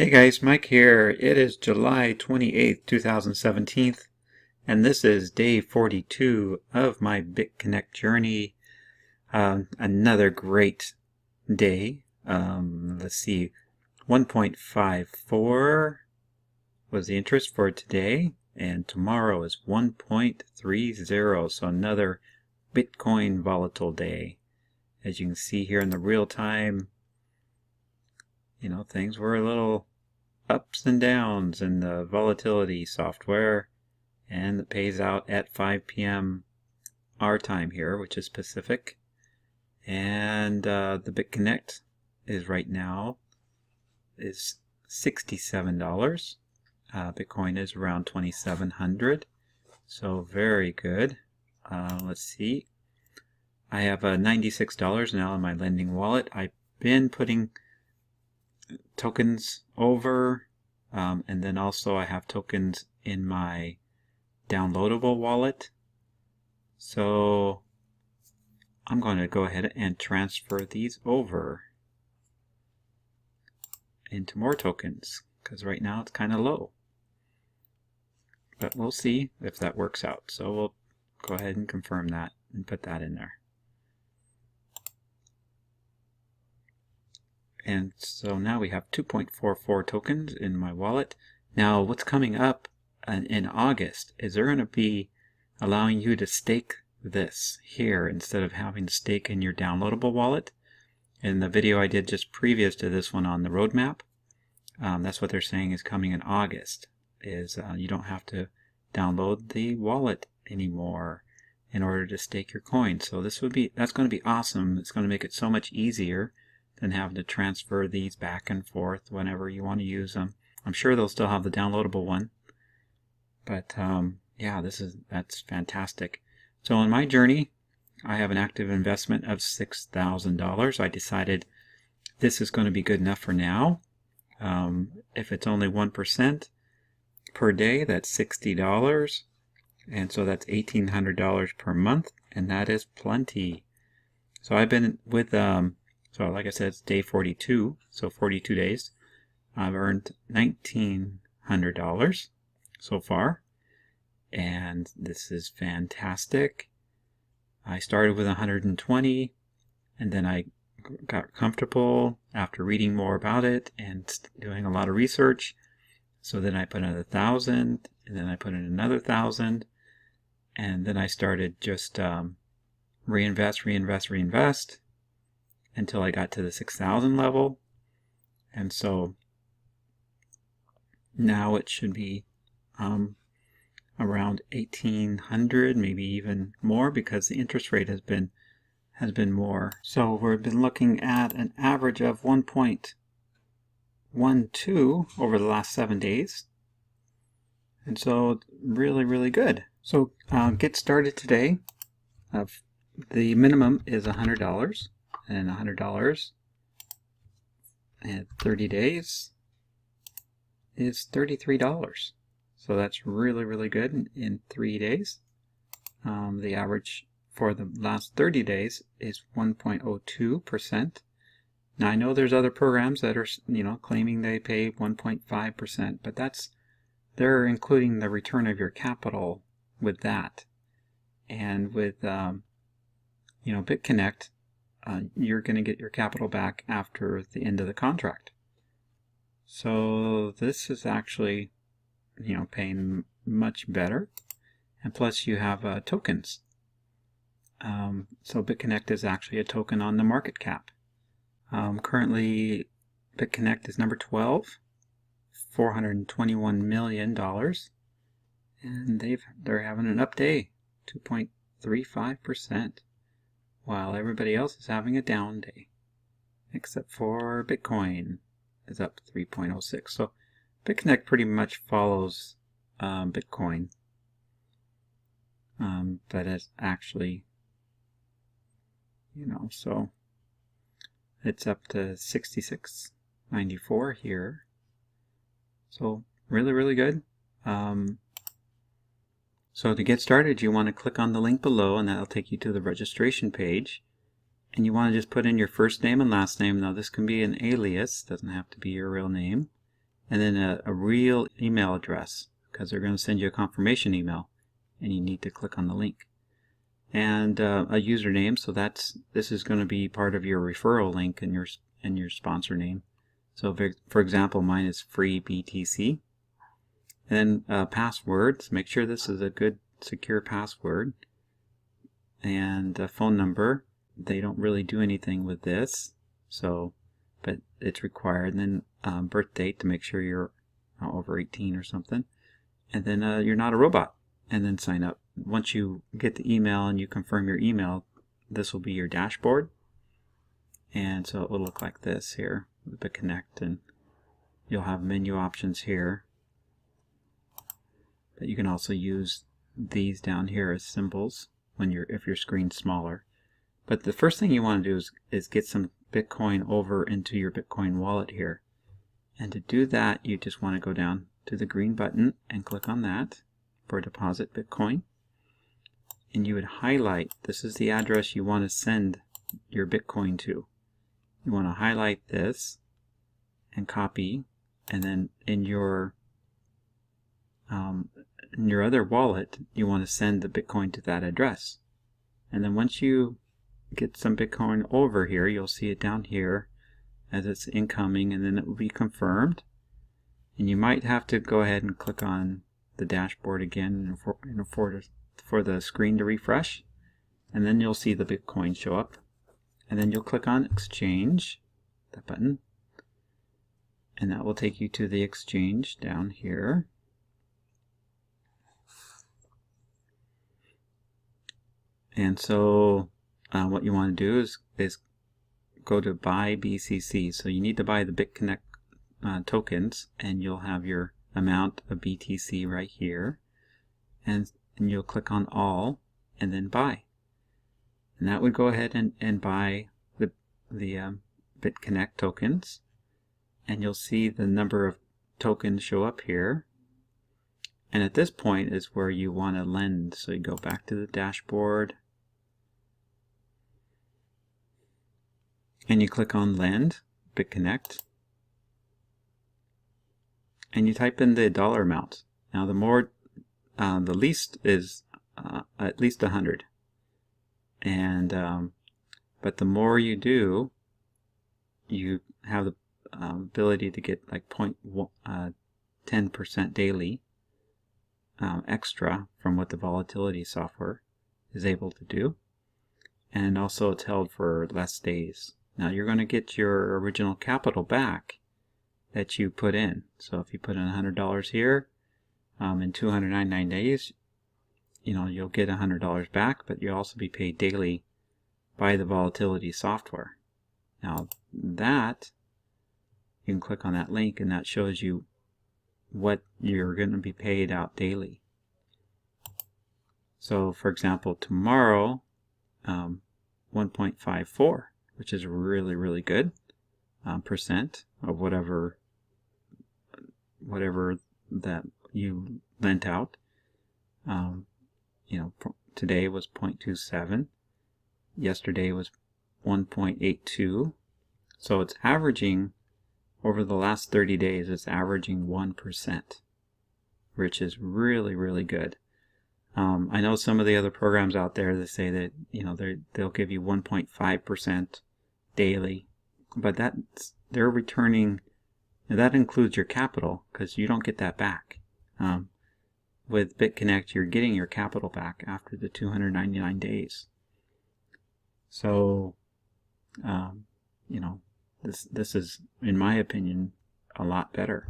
Hey guys, Mike here. It is July 28th, 2017, and this is day 42 of my BitConnect journey. Another great day. Let's see, 1.54 was the interest for today, and tomorrow is 1.30, so another Bitcoin volatile day. As you can see here in the real time, things were a little ups and downs in the volatility software, and it pays out at 5 p.m. our time here, which is Pacific. And the BitConnect is right now is $67. Bitcoin is around 2,700, so very good. Let's see. I have $96 now in my lending wallet. I've been putting tokens over, and then also I have tokens in my downloadable wallet. So I'm going to go ahead and transfer these over into more tokens, because right now it's kind of low. But we'll see if that works out. So we'll go ahead and confirm that and put that in there. And so now we have 2.44 tokens in my wallet. Now what's coming up in August is they're going to be allowing you to stake this here instead of having to stake in your downloadable wallet. In the video I did just previous to this one on the roadmap, that's what they're saying is coming in August, is you don't have to download the wallet anymore in order to stake your coin. So that's going to be awesome. It's going to make it so much easier than having to transfer these back and forth whenever you want to use them. I'm sure they'll still have the downloadable one, but yeah, that's fantastic. So on my journey, I have an active investment of $6,000. I decided this is going to be good enough for now. If it's only 1% per day, that's $60, and so that's $1,800 per month, and that is plenty. So I've been with so like I said, it's day 42, so 42 days. I've earned $1,900 so far, and this is fantastic. I started with 120, and then I got comfortable after reading more about it and doing a lot of research. So then I put in 1,000, and then I put in another 1,000, and then I started just reinvest until I got to the 6,000 level. And so now it should be around 1,800, maybe even more, because the interest rate has been more. So we've been looking at an average of 1.12 over the last 7 days, and so really good. So get started today. The minimum is $100, and $100 and 30 days is $33. So that's really good in 3 days. The average for the last 30 days is 1.02%. Now I know there's other programs that are claiming they pay 1.5%, but they're including the return of your capital with that. And with BitConnect, you're going to get your capital back after the end of the contract. So this is actually paying much better, and plus you have tokens. So BitConnect is actually a token on the market cap. Currently BitConnect is number 12, $421 million, and they're having an up day, 2.35%, while everybody else is having a down day, except for Bitcoin is up 3.06. So BitConnect pretty much follows Bitcoin, but it's actually, so it's up to 66.94 here. So really good. So to get started, you want to click on the link below, and that'll take you to the registration page. And you want to just put in your first name and last name. Now this can be an alias, doesn't have to be your real name. and then a real email address, because they're going to send you a confirmation email, and you need to click on the link. And a username, so this is going to be part of your referral link and your sponsor name. So for example, mine is free BTC. And then passwords, make sure this is a good secure password. And a phone number, they don't really do anything with this, so but it's required. And then birth date to make sure you're over 18 or something. And then you're not a robot. And then sign up. Once you get the email and you confirm your email, this will be your dashboard. And so it will look like this here with BitConnect, and you'll have menu options here. But you can also use these down here as symbols if your screen's smaller. But the first thing you want to do is get some Bitcoin over into your Bitcoin wallet here. And to do that, you just want to go down to the green button and click on that for deposit Bitcoin. And you would highlight, this is the address you want to send your Bitcoin to. You want to highlight this and copy, and then in your other wallet, you want to send the Bitcoin to that address. And then once you get some Bitcoin over here, you'll see it down here as it's incoming, and then it will be confirmed. And you might have to go ahead and click on the dashboard again for the screen to refresh, and then you'll see the Bitcoin show up. And then you'll click on exchange, that button, and that will take you to the exchange down here. And so what you want to do is go to buy BCC. So you need to buy the BitConnect tokens, and you'll have your amount of BTC right here. And you'll click on all and then buy. And that would go ahead and buy the BitConnect tokens. And you'll see the number of tokens show up here. And at this point is where you want to lend. So you go back to the dashboard. And you click on lend, BitConnect. And you type in the dollar amount. Now the least is at least 100. And but the more you do, you have the ability to get like 10% daily extra from what the volatility software is able to do. And also it's held for less days. Now you're going to get your original capital back that you put in. So if you put in $100 here, in 299 days, you'll get $100 back, but you'll also be paid daily by the volatility software. Now that, you can click on that link, and that shows you what you're going to be paid out daily. So for example, tomorrow, 1.54, which is really, really good, percent of whatever that you lent out. Today was 0.27. Yesterday was 1.82. So it's averaging, over the last 30 days, it's averaging 1%, which is really, really good. I know some of the other programs out there that say that they'll give you 1.5% daily, but they're returning. That includes your capital, because you don't get that back. With BitConnect, you're getting your capital back after the 299 days. So, this is, in my opinion, a lot better.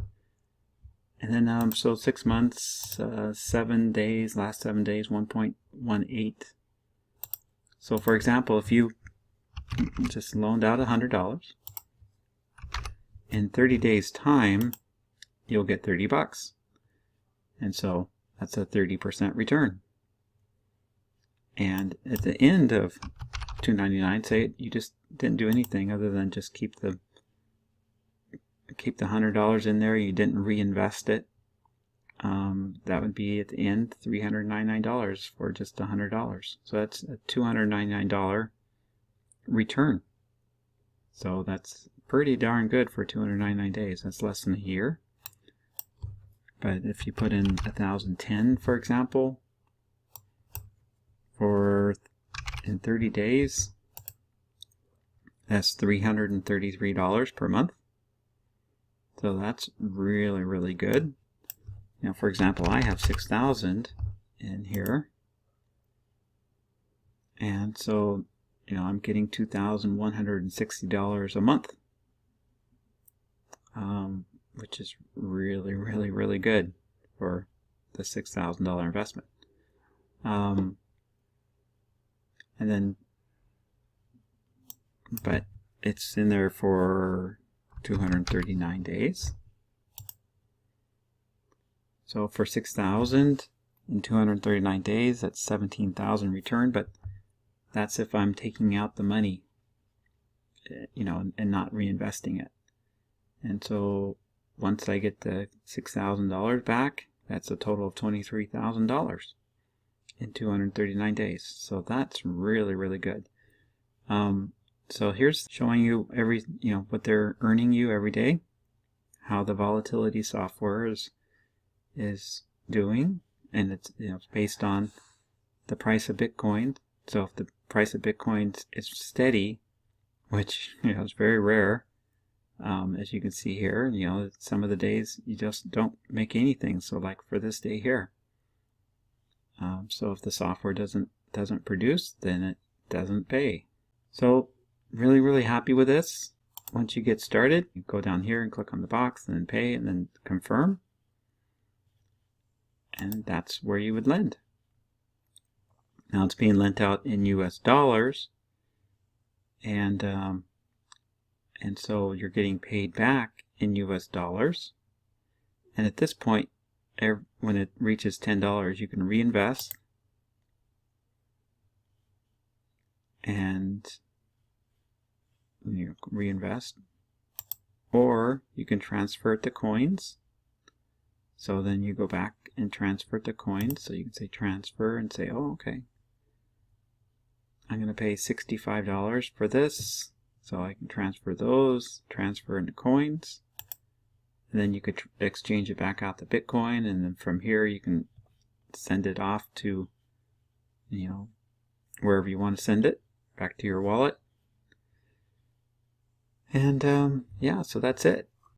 And then, so 6 months, 7 days, last 7 days, 1.18. So, for example, if you just loaned out $100, in 30 days time, you'll get $30. And so that's a 30% return. And at the end of 299, say you just didn't do anything other than just keep the $100 in there, you didn't reinvest it, that would be at the end $399 for just $100. So that's a $299 return. So that's pretty darn good for 299 days. That's less than a year. But if you put in 1,010, for example, in 30 days, that's $333 per month. So that's really, really good. Now, for example, I have 6,000 in here. And so, I'm getting $2,160 a month, which is really, really, really good for the $6,000 investment. And then, but it's in there for 239 days. So for 6,000 in 239 days, that's 17,000 return, but that's if I'm taking out the money, and not reinvesting it. And so once I get the $6,000 back, that's a total of $23,000 in 239 days. So that's really, really good. So here's showing you what they're earning you every day, how the volatility software is doing, and it's based on the price of Bitcoin. So if the price of Bitcoin is steady, which is very rare, as you can see here, some of the days you just don't make anything. So like for this day here, so if the software doesn't produce, then it doesn't pay. So really, really happy with this. Once you get started, you go down here and click on the box, and then pay, and then confirm, and that's where you would lend. Now it's being lent out in US dollars, and so you're getting paid back in US dollars. And at this point, when it reaches $10, you can reinvest, and or you can transfer it to coins. So then you go back and transfer it to coins. So you can say transfer and say, oh, okay, I'm going to pay $65 for this. So I can transfer those, transfer into coins. And then you could exchange it back out to Bitcoin. And then from here, you can send it off to, wherever you want to send it, back to your wallet. And yeah, so that's it.